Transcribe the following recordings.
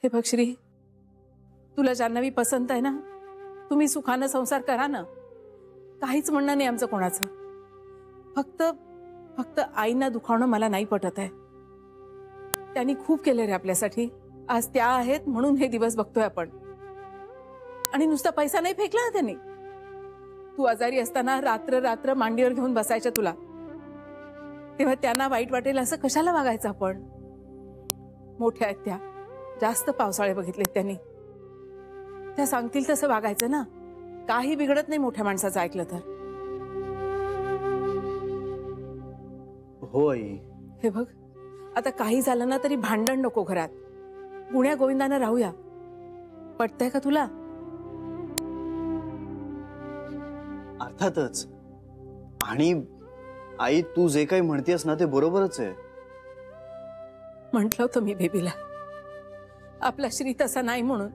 हे बघ श्री, तुला जान्हवी पसंत आहे ना, तुम्ही सुखानं संसार करा ना, काहीच म्हणणं नाही आमचं कोणाचं. फक्त फक्त आईना दुखावणं मला नाही पटत आहे. त्यांनी खूप केले रे आपल्यासाठी. आज त्या आहेत म्हणून हे दिवस बघतोय आपण. आणि नुसता पैसा नाही फेकला ना त्यांनी. तू आजारी असताना रात्र रात्र मांडीवर घेऊन बसायच्या तुला, तेव्हा त्यांना वाईट वाटेल असं कशाला वागायचं आपण. मोठ्या आहेत त्या, जास्त पावसाळे बघितलेत त्यांनी. त्या सांगतील तसं वागायचं ना, काही बिघडत नाही मोठ्या माणसाचं ऐकलं तर. हो आई. हे बघ, आता काही झालं ना तरी भांडण नको घरात. गुण्या गोविंदानं राहूया. पटतंय का तुला? अर्थातच. आणि आई, तू जे काही म्हणतेस ना ते बरोबरच आहे. म्हटलं होतं मी बेबीला, आपला श्री तसा नाही म्हणून.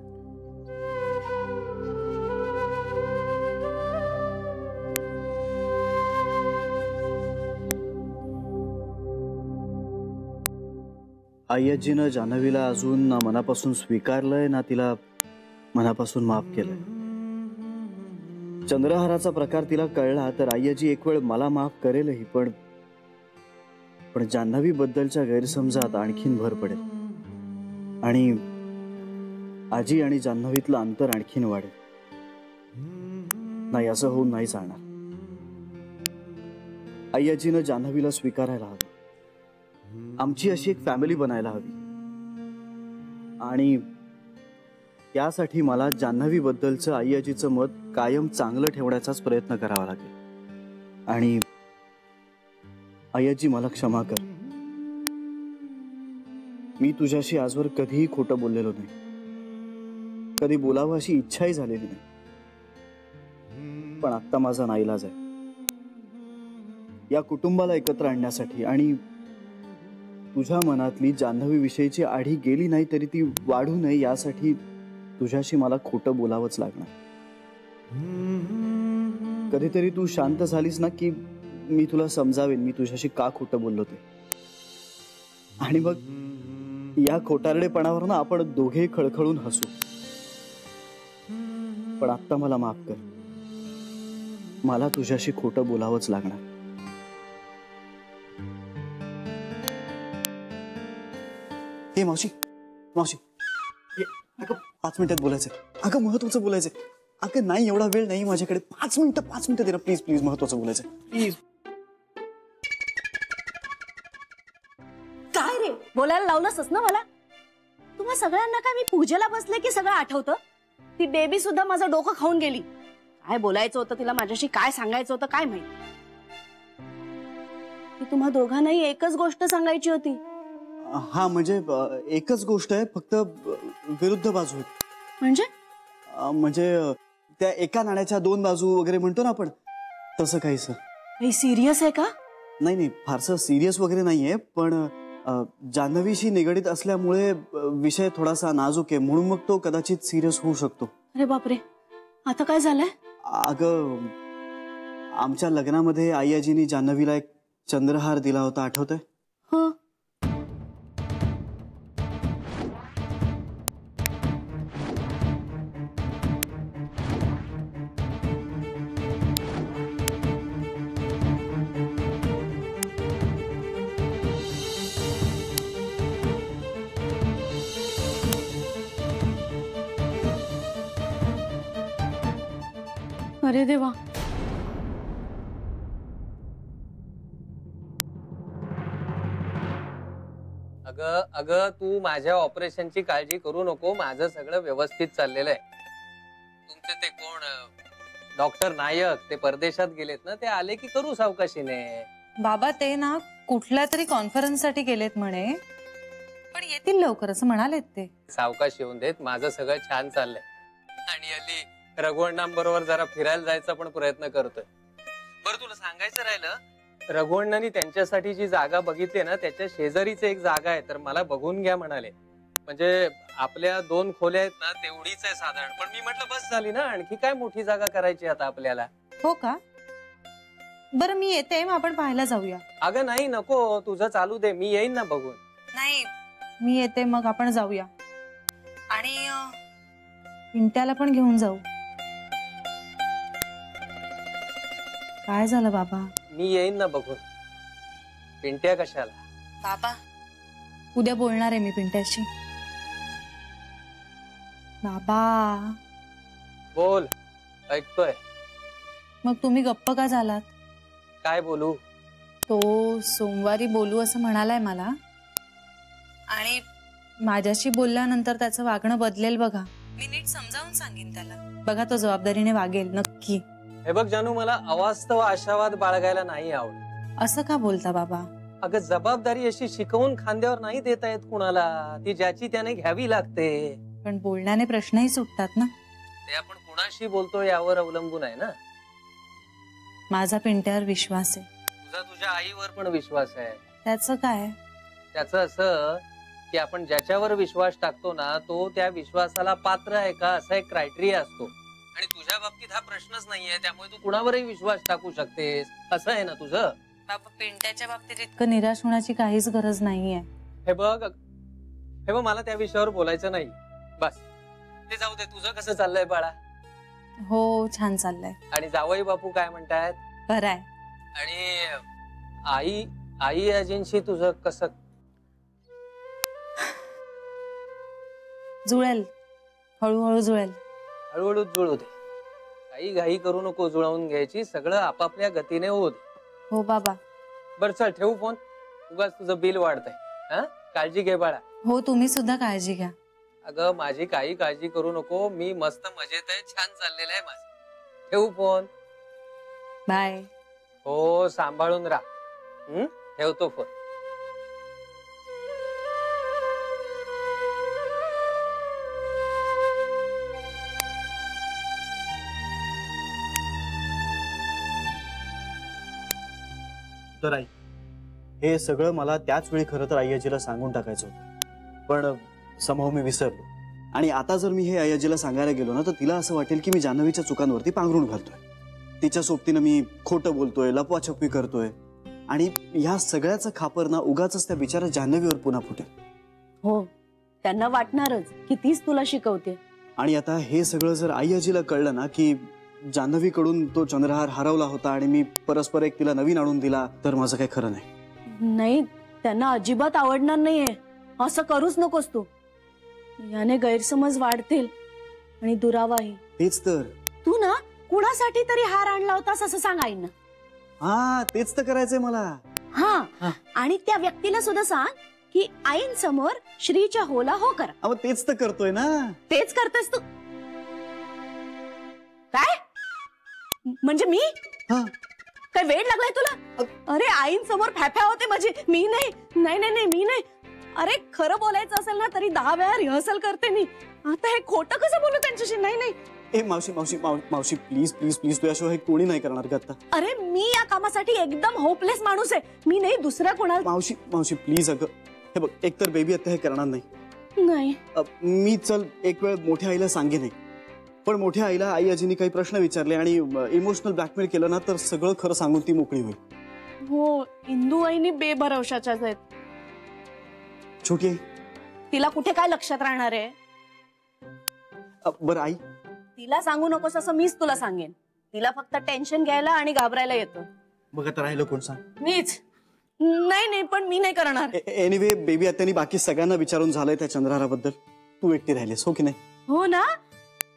आई आजीनं जान्हवीला अजून ना मनापासून स्वीकारलंय ना तिला मनापासून माफ केलंय. चंद्रहाराचा प्रकार तिला कळला तर आई आजी एक वेळ मला माफ करेलही, पण जान्हवी बद्दलच्या गैरसमजात आणखीन भर पडेल आणि आजी आणि जान्हवीतलं अंतर आणखीन वाढेल. नाही, असं होऊन नाही चालणार. आई आजीनं जान्हवीला स्वीकारायला हवं. आमची अशी एक फॅमिली बनायला हवी. आणि त्यासाठी मला जान्हवी बद्दलचं आई आजीचं मत कायम चांगलं ठेवण्याचाच प्रयत्न करावा लागेल. आणि आई आजी, मला क्षमा कर. मी तुझ्याशी आजवर कधीही खोटं बोललेलो नाही. कधी बोलावं अशी इच्छाही झालेली नाही. पण आत्ता माझा नाईलाज आहे. या कुटुंबाला एकत्र आणण्यासाठी आणि तुझ्या मनातली जान्हवी विषयीची आढी गेली नाही तरी ती वाढू नये यासाठी तुझ्याशी मला खोटं बोलावंच लागणार. कधीतरी तू शांत झालीस ना की मी तुला समजावेन मी तुझ्याशी का खोटं बोललो ते. आणि मग या खोटारडेपणावर ना आपण दोघे खळखळून हसू. पण आत्ता मला माफ कर. मला तुझ्याशी खोटं बोलावंच लागणार. हे मावशी, मावशी, अगं 5 मिनिटात बोलायचंय. अगं महत्वाचं बोलायचंय. अगं नाही, एवढा वेळ नाही माझ्याकडे. 5 मिनिटं दे ना प्लीज प्लीज. महत्वाचं बोलायचंय प्लीज. काय रे, बोलायला लावलंसच ना मला. तुम्हा सगळ्यांना काय मी पूजेला बसले की सगळं आठवतं? ती बेबी सुद्धा माझं डोकं खाऊन गेली. काय बोलायचं होतं तिला, माझ्याशी काय सांगायचं होतं काय माहित. ती तुम्हा दोघांनाही एकच गोष्ट सांगायची होती. हा म्हणजे एकच गोष्ट आहे, फक्त विरुद्ध बाजू आहेत. म्हणजे त्या एका नाण्याच्या 2 बाजू वगैरे म्हणतो ना आपण, तसं काहीच. काही सिरियस आहे का? नाही नाही, फारसं सिरियस वगैरे नाहीये, पण जान्हवीशी निगडीत असल्यामुळे विषय थोडासा नाजूक आहे म्हणून मग तो कदाचित सिरियस होऊ शकतो. अरे बापरे, आता काय झालंय? अगं, आमच्या लग्नामध्ये आई आजीनी जान्हवीला एक चंद्रहार दिला होता, आठवतंय? हो. अरे देवा. अगं तू माझ्या ऑपरेशनची काळजी करू नको. माझं सगळं व्यवस्थित चाललेलं आहे. तुमचे ते कोण डॉक्टर नायक ते परदेशात गेलेत ना, ते आले की करू सावकाशीने. बाबा ते ना कुठल्या तरी कॉन्फरन्स साठी गेलेत म्हणे, पण येतील लवकर असं म्हणालेत ते. सावकाश येऊन देत. माझं सगळं छान चाललंय. आणि हल्ली रघुअण्णांबरोबर जरा फिरायला जायचा पण प्रयत्न करतोय. बरं, तुला सांगायचं राहिलं, रघुअण्णांनी त्यांच्यासाठी जी जागा बघितली ना त्याच्या शेजारीच एक जागा आहे, तर मला बघून घ्या म्हणाले. म्हणजे आपल्या 2 खोल्या आहेत ना तेवढीच आहे साधारण. पण मी म्हटलं बस झाली ना, आणखी काय मोठी जागा करायची आता आपल्याला. हो का? बरं मी येते, मग आपण पाहायला जाऊया. अगं नाही, नको, तुझं चालू दे, मी येईन ना बघून. नाही, मी येते मग आपण जाऊया. आणि पिंट्याला पण घेऊन जाऊ. काय झालं बाबा? मी येईन ना बघून. पिंट्या कशाला? बाबा उद्या बोलणार आहे मी पिंट्याशी. बाबा बोल, ऐकतोय. मग तुम्ही गप्प का झालात? काय बोलू? तो सोमवारी बोलू असं म्हणालाय मला, आणि माझ्याशी बोलल्यानंतर त्याचं वागणं बदलेल बघा. मी नीट समजावून सांगेन त्याला. बघा तो जबाबदारीने वागेल नक्की. हे बघ जानू, मला अवास्तव आशावाद बाळगायला नाही आवडत. असं का बोलता बाबा? अगं जबाबदारी अशी शिकवून खांद्यावर नाही देता येत कुणाला. ती ज्याची त्याने घ्यावी लागते. पण बोलण्याने प्रश्नही सुटतात ना. ते आपण कुणाशी बोलतो यावर अवलंबून आहे ना. माझा पिंट्यावर विश्वास आहे. तुझा तुझ्या आईवर पण विश्वास आहे. त्याचं काय? त्याचं असं की आपण ज्याच्यावर विश्वास टाकतो ना, तो त्या विश्वासाला पात्र आहे का असा एक क्रायटेरिया असतो. आणि तुझ्या बाबतीत हा प्रश्नच नाहीये, त्यामुळे तू कुणावरही विश्वास टाकू शकतेस. असं आहे ना तुझं? बाबा पिंट्याच्या बाबतीत इतकं निराश होण्याची काहीच गरज नाहीये. हे बघ मला त्या विषयावर बोलायचं नाही. बस ते जाऊ दे. तुझं कसं चाललंय बाळा? हो छान चाललंय. आणि जावई बापू काय म्हणतायत? बराय. आणि आई आजींशी तुझं कसं? जुळेल, हळूहळू जुळेल. हळूहळू जुळू दे. काही घाई करू नको जुळवून घ्यायची. सगळं आपापल्या गतीने होऊ दे. हो बाबा. बर चल ठेवू फोन. उगाच तुझं बिल वाढतंय. हा, काळजी घे बाळा. हो तुम्ही सुद्धा काळजी घ्या. अगं माझी काही काळजी करू नको. मी मस्त मजेत आहे. छान चाललेलं आहे माझं. ठेवू फोन. बाय. हो सांभाळून राहा. ठेवतो फोन. तर आई, हे सगळं मला त्याच वेळी खरं तर आई आजीला सांगून टाकायचं होतं, पण समहाव मी विसरलो. आणि आता जर मी हे आई आजीला सांगायला गेलो ना, तर तिला असं वाटेल की मी जान्हवीच्या चुकांवरती पांघरून घालतोय. तिच्या सोबतीनं मी खोटं बोलतोय, लपवाछपवी करतोय. आणि ह्या सगळ्याचं खापर ना उगाच त्या बिचारा जान्हवीवर पुन्हा फुटेल. हो, त्यांना वाटणारच की तीच तुला शिकवते. आणि आता हे सगळं जर आई आजीला कळलं ना की जान्हवीकडून तो चंद्रहार हरवला होता आणि मी परस्पर एक तिला नवीन आणून दिला, तर माझं काही खरं नाही. नाही, त्यांना अजिबात आवडणार नाहीये. असं करूच नकोस तू. याने गैरसमज वाढतील आणि दुरावाही. तेच तर. तू ना कुणासाठी तरी हार आणला होतास असं सांग आईंना. हा, तेच तर करायचंय मला. हा, आणि त्या व्यक्तीला सुद्धा सांग की आईंसमोर श्रीच्या होला हो करा. अहो तेच तर करतोय ना. तेच करतेस तू. काय म्हणजे मी? काय वेळ लागलाय तुला? अरे आईंसमोर फॅफ्या होते माझी. मी नाही नाही नाही नाही मी नाही. अरे खरं बोलायचं असेल ना तरी 10 वेळा रिहर्सल करते मी. आता हे खोटं कसं बोलू त्यांच्याशी? नाही नाही. ए मावशी मावशी मावशी प्लीज प्लीज प्लीज, तुझ्याशिवाय कोणी नाही करणार का आता? अरे मी या कामासाठी एकदम होपलेस माणूस आहे. मी नाही दुसऱ्या कोणाला. मावशी मावशी प्लीज. अगं हे बघ, एकतर बेबी आता हे करणार नाही. नाही मी चल एक वेळ मोठ्या आईला सांगे नाही, पण मोठ्या आईला आई आजीनी काही प्रश्न विचारले आणि इमोशनल ब्लॅकमेल केलं ना, तर सगळं खरं सांगून ती मोकळी होईल. हो, इंदू आईनी बेभरवशाच्याच आहेत. छोटी आई, तिला कुठे काय लक्षात राहणार आहे? बरं आई, तिला सांगू नकोस असं मीच तुला सांगेन. तिला फक्त टेन्शन घ्यायला आणि घाबरायला येतं. बघ आता राहिलं कोण सांग? मीच. नाही नाही, पण मी नाही करणार. एनिवे बेबी आत्यानी बाकी सगळ्यांना विचारून झालंय त्या चंद्रहाराबद्दल. तू एकटी राहिलीस हो की नाही? हो ना,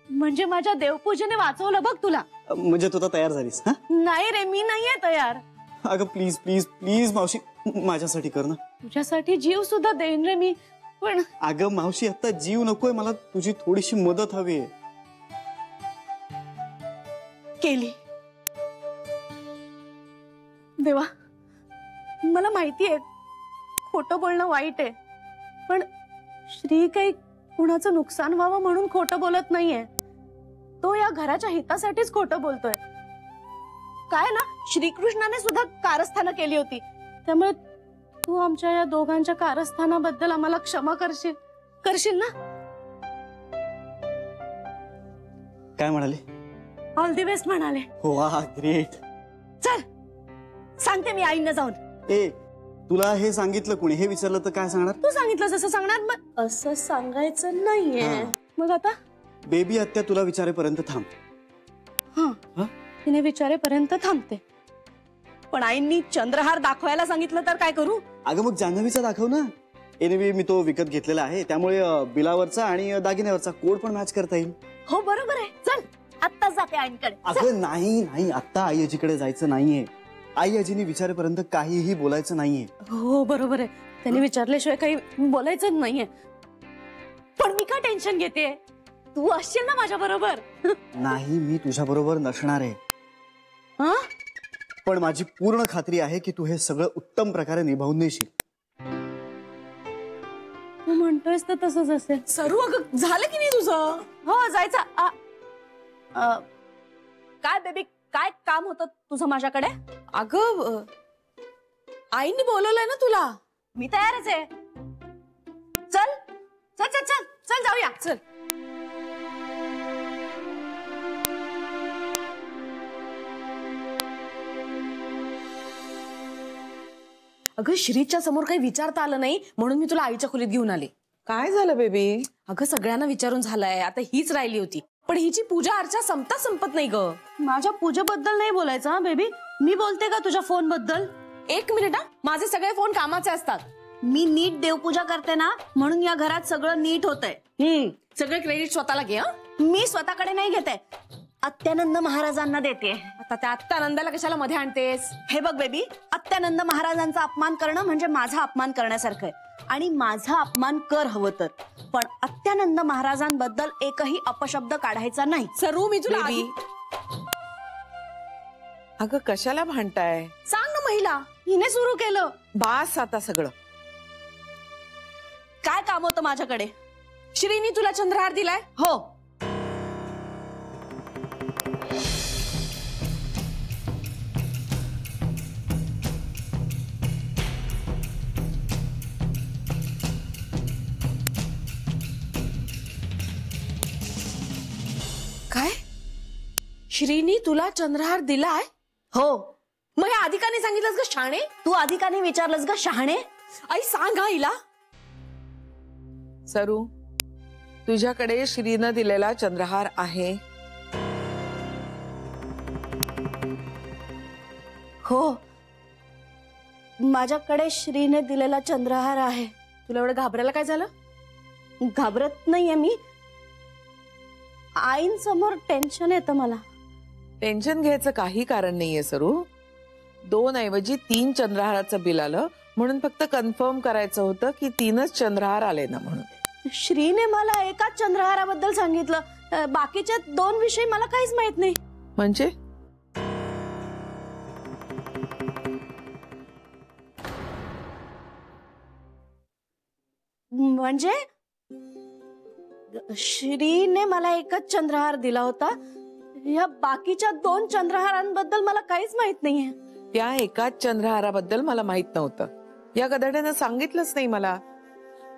म्हणजे माझ्या देवपूजेने वाचवलं बघ तुला. म्हणजे तू आता तयार झालीस? हा, नाही रे, मी नाहीये तयार. अगं प्लीज प्लीज प्लीज मावशी, माझ्यासाठी कर ना. तुझ्यासाठी जीव सुद्धा देईन रे मी, पण अगं मावशी आता जीव नकोय मला, तुझी थोडीशी मदत हवी आहे. केली. देवा, मला माहितीये खोटं बोलणं वाईट आहे, पण श्री काही कुणाचं नुकसान व्हावं म्हणून खोटं बोलत नाहीये. तो या घराच्या हितासाठीच खोटं बोलतोय. काय ना, श्रीकृष्णाने सुद्धा कारस्थानं केली होती, त्यामुळे तू आमच्या या दोघांच्या कारस्थानाबद्दल आम्हाला क्षमा करशील ना? काय म्हणाले? ऑल दी बेस्ट म्हणाले. वा ग्रेट. चल सांगते मी आईंना जाऊन. ए तुला हे सांगितलं कोणी? हे विचारलं तर काय सांगणार? तू सांगितलं जसं सांगणार. मग असं सांगायचं नाहीये. हा. मग आता बेबी आत्या तुला विचारेपर्यंत थांब. हा, तिने विचारेपर्यंत थांबते. पण आईंनी चंद्रहार दाखवायला सांगितलं तर काय करू? अगं मग जान्हवीचा दाखव ना. एनिवे मी तो विकत घेतलेला आहे, त्यामुळे बिलावरचा आणि दागिन्यावरचा कोड पण मॅच करता येईल. हो बरोबर आहे. चल आत्ताच जाते आईंकडे. अगं नाही नाही, आत्ता आई आजीकडे जायचं नाहीये. आई आजीने विचारेपर्यंत काहीही बोलायचं नाहीये. हो बरोबर आहे. त्यांनी विचारल्याशिवाय काही बोलायचं नाहीये. पण मी का टेन्शन घेते? तू असशील ना माझ्या बरोबर. नाही, मी तुझ्या बरोबर नसणार आहे. हा, पण माझी पूर्ण खात्री आहे की तू हे सगळं उत्तम प्रकारे निभावून नेशील. तू म्हणतोयस तर तसंच असेल. सरू अगं झालं की नाही तुझं? हो जायचं. काय बेबी, काय काम होतं तुझं माझ्याकडे? अगं आईने बोलवलंय ना तुला. मी तयारच आहे. चल चल चल चल चल जाऊया. चल. अगं श्रीच्या समोर काही विचारता आलं नाही म्हणून मी तुला आईच्या खोलीत घेऊन आले. काय झालं बेबी? अगं सगळ्यांना विचारून झालंय, आता हीच राहिली होती. पण हिची पूजा अर्चा संपत नाही ग. माझ्या पूजेबद्दल नाही बोलायचं हा बेबी. मी बोलते का तुझ्या फोन बद्दल? एक मिनिट हा, माझे सगळे फोन कामाचे असतात. मी नीट देवपूजा करते ना, म्हणून या घरात सगळं नीट होतंय. सगळे क्रेडिट स्वतःला घे. मी स्वतःकडे नाही घेते, अत्यानंद महाराजांना देते. आता त्या आत्यानंदाला कशाला मध्ये आणतेस? हे बघ बेबी, अत्यानंद महाराजांचा अपमान करणं म्हणजे माझा अपमान करण्यासारखं आहे. आणि माझा अपमान कर हवं तर, पण अत्यानंद महाराजांबद्दल एकही अपशब्द काढायचा नाही. सरू मी तुला बेबी, अगं कशाला भांडताय? सांग ना महिला. हिने सुरू केलं. बास आता सगळं. काय काम होतं माझ्याकडे? श्रीनी तुला चंद्रहार दिलाय? हो. काय? श्रीनी तुला चंद्रहार दिलाय? हो. मग हे आधी का नाही सांगितलंस ग शाणे? तू आधी का नाही विचारलंस ग शहाणे? आई सांग हा हिला. सरू, तुझ्याकडे श्रीनं दिलेला चंद्रहार आहे? हो, माझ्याकडे श्रीने दिलेला चंद्रहार आहे. तुला एवढं घाबरायला काय झालं? घाबरत नाहीये मी. आईंसमोर टेन्शन येतं मला. टेन्शन घ्यायचं काही कारण नाहीये सरू. 2 ऐवजी 3 चंद्रहाराचं बिल आलं म्हणून फक्त कन्फर्म करायचं होतं की 3च चंद्रहार आले ना म्हणून. श्रीने मला एकाच चंद्रहाराबद्दल सांगितलं, बाकीच्या 2 विषयी मला काहीच माहित नाही. म्हणजे म्हणजे श्रीने मला एकच चंद्रहार दिला होता. या बाकीच्या 2 चंद्रहारांबद्दल मला काहीच माहित नाहीये. त्या एकाच चंद्रहाराबद्दल मला माहित नव्हतं. या गधाड्यानं सांगितलंच नाही मला.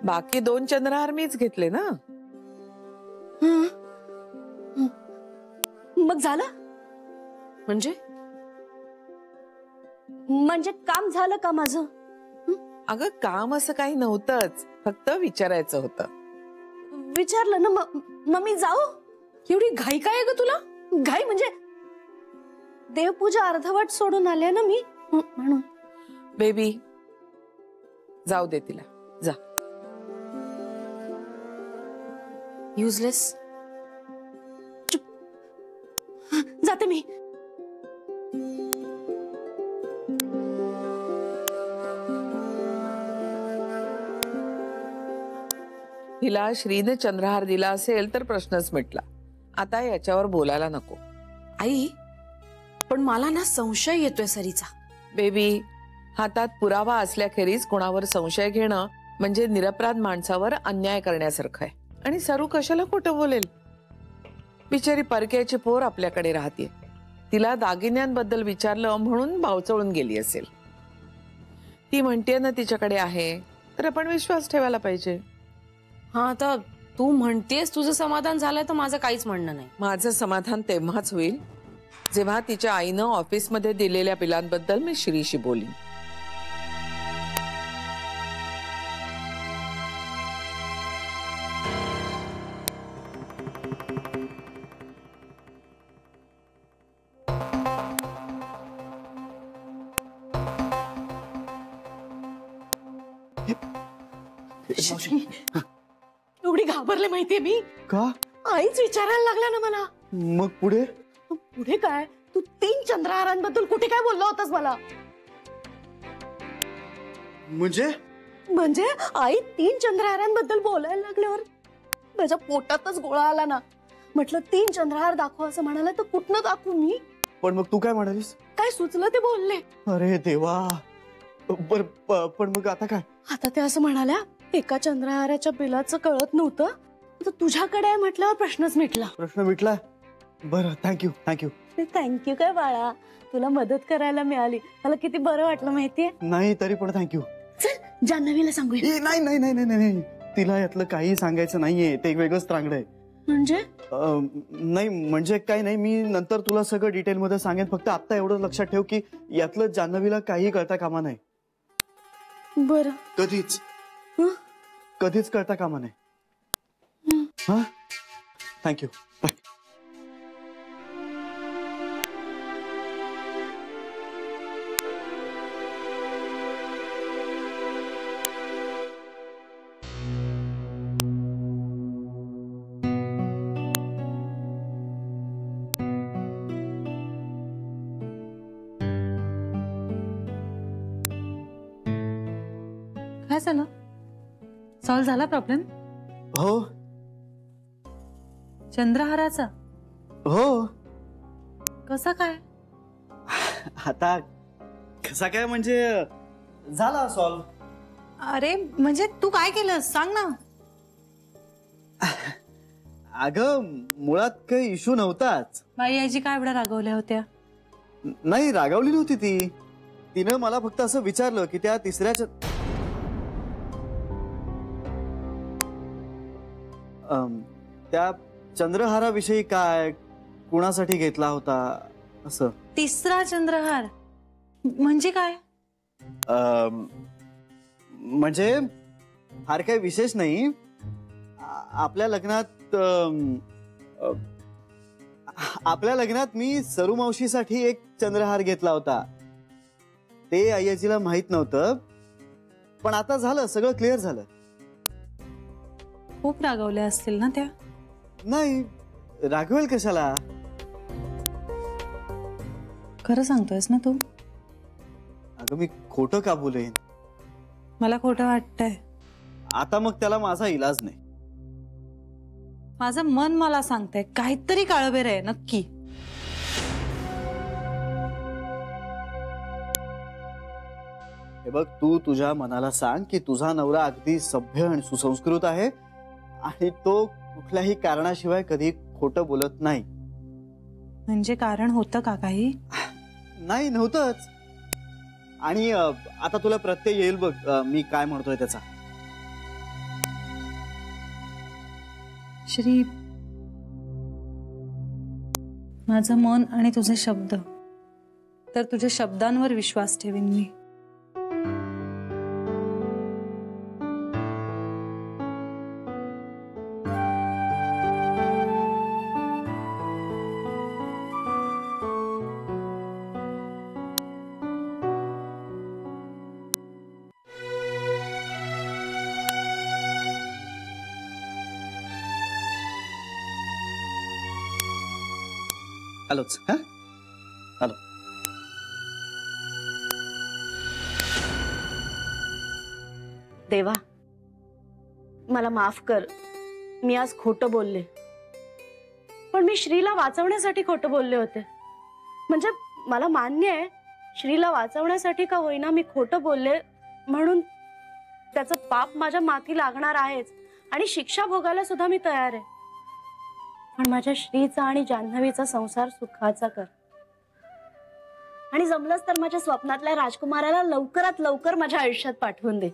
बाकी 2 चंद्रहार मीच घेतले ना. मग झालं? म्हणजे काम झालं का माझं? अगं काम असं काही नव्हतंच, फक्त विचारायचं होतं. विचारलं ना, मग मी जाऊ? एवढी घाई काय आहे ग तुला? घाई म्हणजे देवपूजा अर्धवट सोडून आले ना मी, म्हणून. बेबी जाऊ दे तिला, जा. युजलेस. जाते मी. हिला श्रीने चंद्रहार दिला असेल तर प्रश्नच मिटला. आता याच्यावर बोलायला नको. आई पण मला ना संशय येतोय सरीचा. बेबी, हातात पुरावा असल्याखेरीज कोणावर संशय घेणं म्हणजे निरपराध माणसावर अन्याय करण्यासारखं आहे. आणि सरू कशाला खोटं बोलेल? बिचारी परक्याची पोर आपल्याकडे राहते. तिला दागिन्यांबद्दल विचारलं म्हणून बावचळून गेली असेल. ती म्हणते ना तिच्याकडे आहे, तर आपण विश्वास ठेवायला पाहिजे. हा, आता तू म्हणतेस तुझं समाधान झालंय तर माझं काहीच म्हणणं नाही. माझं समाधान तेव्हाच होईल जेव्हा तिच्या आईनं ऑफिसमध्ये दिलेल्या बिलांबद्दल मी श्रीशी बोलीन. एवढी घाबरले माहितीये मी. का? आईच विचारायला लागला ना मला. मग पुढे? पुढे काय, तू 3 चंद्रहारांबद्दल कुठे काय बोलला होतास मला? म्हणजे आई 3 चंद्रहारांबद्दल बोलायला लागल्यावर माझ्या पोटातच गोळा आला ना. म्हटलं 3 चंद्रहार दाखव असं म्हणाला तर कुठनं दाखवू मी? पण मग तू काय म्हणालीस? काय सुचलं ते बोलले. अरे देवा. पण मग आता काय? आता ते असं म्हणाल्या, एका चंद्रहाराच्या बिलाचं कळत नव्हतं, तर तुझ्याकडे आहे म्हटल्यावर प्रश्नच मिटला. प्रश्न मिटला? बरं, थँक्यू. थँक्यू काय बाळा, तुला मदत करायला मिळाली, मला किती बरं वाटलं माहितीये. नाही तरी पण थँक्यू. चल जान्हवीला सांगूया. नाही, तिला यातलं काही सांगायचं नाहीये, ते एक वेगळंच त्रांगड आहे. म्हणजे? नाही म्हणजे काही नाही, मी नंतर तुला सगळं डिटेल मध्ये सांगेन. फक्त आता एवढं लक्षात ठेव की यातलं जान्हवीला काही कळता कामा नाही. बरं. कधीच कळता कामा नाही. हा, थँक्यू. काय झालं? सॉल्व्ह झाला प्रॉब्लेम? हो. चंद्रहाराचा? हो. कसा काय? आता कसा काय म्हणजे झाला सॉल्व्ह. अरे म्हणजे तू काय केलं सांग ना. अगं मुळात काही इश्यू नव्हताच. बाई आजी काय एवढ्या रागवल्या होत्या? नाही रागावली नव्हती ती. तिनं मला फक्त असं विचारलं की त्या तिसऱ्या त्या चंद्रहाराविषयी काय, कुणासाठी घेतला होता असं. तिसरा चंद्रहार म्हणजे काय? म्हणजे फार काही विशेष नाही. आपल्या लग्नात मी सरू मावशीसाठी एक चंद्रहार घेतला होता. ते आईजीला माहित नव्हतं, पण आता झालं, सगळं क्लिअर झालं. खूप रागवल्या असतील ना त्या? नाही, रागवेल कशाला. खरं सांगतोयस ना तू? अगं मी खोटं का बोलेन? मला खोटं वाटतंय. आता मग त्याला माझा इलाज नाही. माझं मन मला सांगतंय काहीतरी काळबेर आहे नक्की. हे बघ, तू तुझ्या मनाला सांग की तुझा नवरा अगदी सभ्य आणि सुसंस्कृत आहे आणि तो कुठल्याही कारणाशिवाय कधी खोटं बोलत नाही. म्हणजे कारण होतं का काही? नाही, नव्हतंच. आणि आता तुला प्रत्यय येईल बघ मी काय म्हणतोय त्याचा. श्री, माझं मन आणि तुझे शब्द, तर तुझ्या शब्दांवर विश्वास ठेवीन मी. आलोच. हा, आलो. देवा मला माफ कर, मी आज खोटं बोलले. पण मी श्रीला वाचवण्यासाठी खोटं बोलले होते. म्हणजे मला मान्य आहे, श्रीला वाचवण्यासाठी का होईना मी खोटं बोलले, म्हणून त्याचं पाप माझ्या माथी लागणार आहेच आणि शिक्षा भोगायला सुद्धा मी तयार आहे. पण माझ्या श्रीचा आणि जान्हवीचा संसार सुखाचा कर आणि जमलंच तर माझ्या स्वप्नातल्या राजकुमाराला लवकरात लवकर माझ्या आयुष्यात पाठवून दे.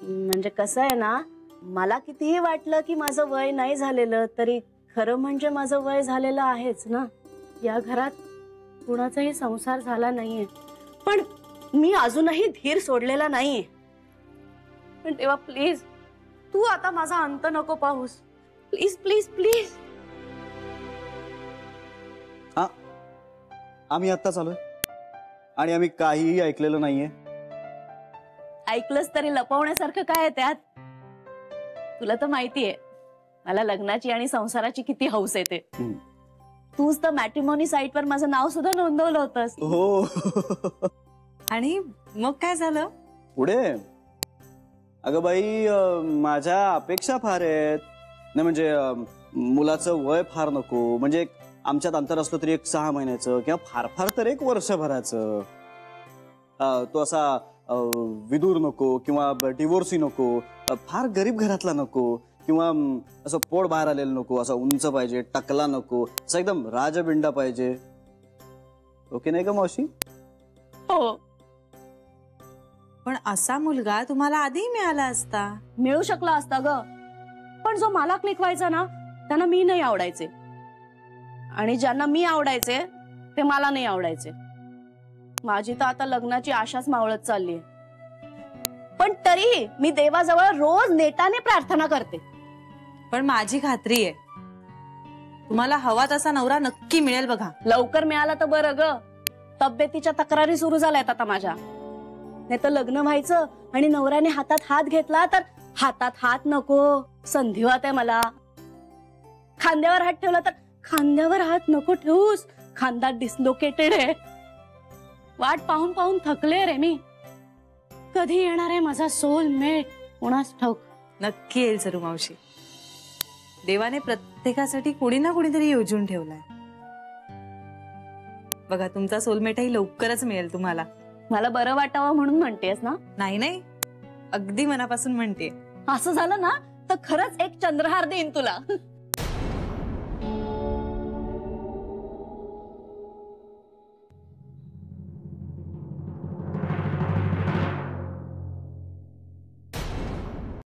म्हणजे कसं आहे ना, मला कितीही वाटलं की माझं वय नाही झालेलं, तरी खरं म्हणजे माझं वय झालेलं आहेच ना. या घरात कुणाचाही संसार झाला नाहीये, पण मी अजूनही धीर सोडलेला नाहीये. पण तेव्हा प्लीज तू आता माझा अंत नको पाहूस. Please please please. हा, आम्ही आत्ताच आलोय आणि आम्ही काहीही ऐकलेलं नाहीये. ऐकलंच तरी लपवण्यासारखं काय आहे त्यात? तुला तर माहितीये मला लग्नाची आणि संसाराची किती हौस येते. हम्म. तूच तर मॅट्रिमोनी साईटवर माझं नाव सुद्धा नोंदवलं होतंस. हो. आणि मग काय झालं? पुढे अगं बाई माझ्या अपेक्षा फार आहेत. नाही म्हणजे मुलाचं वय फार नको, म्हणजे आमच्यात अंतर असलं तरी 6 महिन्याचं किंवा फार फार तर 1 वर्षभराचं. तो असा विदूर नको किंवा डिवोर्सी नको, फार गरीब घरातला नको किंवा असं पोट बाहेर आलेलं नको, असा उंच पाहिजे, टकला नको, असं एकदम राजबिंडा पाहिजे. ओके नाही का मावशी? हो, पण असा मुलगा तुम्हाला आधी मिळाला असता. मिळू शकला असता ग, पण जो मला क्लिक व्हायचा ना त्यांना मी नाही आवडायचे, आणि ज्यांना मी आवडायचे ते मला नाही आवडायचे. माझी तर आता लग्नाची आशाच मावळत चाललीये. पण तरीही मी देवाजवळ रोज नेटाने प्रार्थना करते. पण माझी खात्री आहे तुम्हाला हवा तसा नवरा नक्की मिळेल बघा. लवकर मिळाला तर बरं ग. तब्येतीच्या तक्रारी सुरू झाल्यात आता माझ्या. नाही तर लग्न व्हायचं आणि नवऱ्याने हातात हात घेतला तर हातात हात नको, संधिवात आहे मला. खांद्यावर हात ठेवला तर खांद्यावर हात नको ठेवूस, खांदा डिस्लोकेटेड आहे. वाट पाहून पाहून थकले रे मी. कधी येणार आहे माझा सोलमेट कोणास ठाऊक. नक्की येईल सरू मावशी. देवाने प्रत्येकासाठी कोणी ना कोणीतरी योजून ठेवलाय बघा. तुमचा सोलमेटही लवकरच मिळेल तुम्हाला. मला बरं वाटावं म्हणून म्हणतेस ना? नाही नाही, अगदी मनापासून म्हणते. असं झालं ना तर खरंच एक चंद्रहार देईन तुला.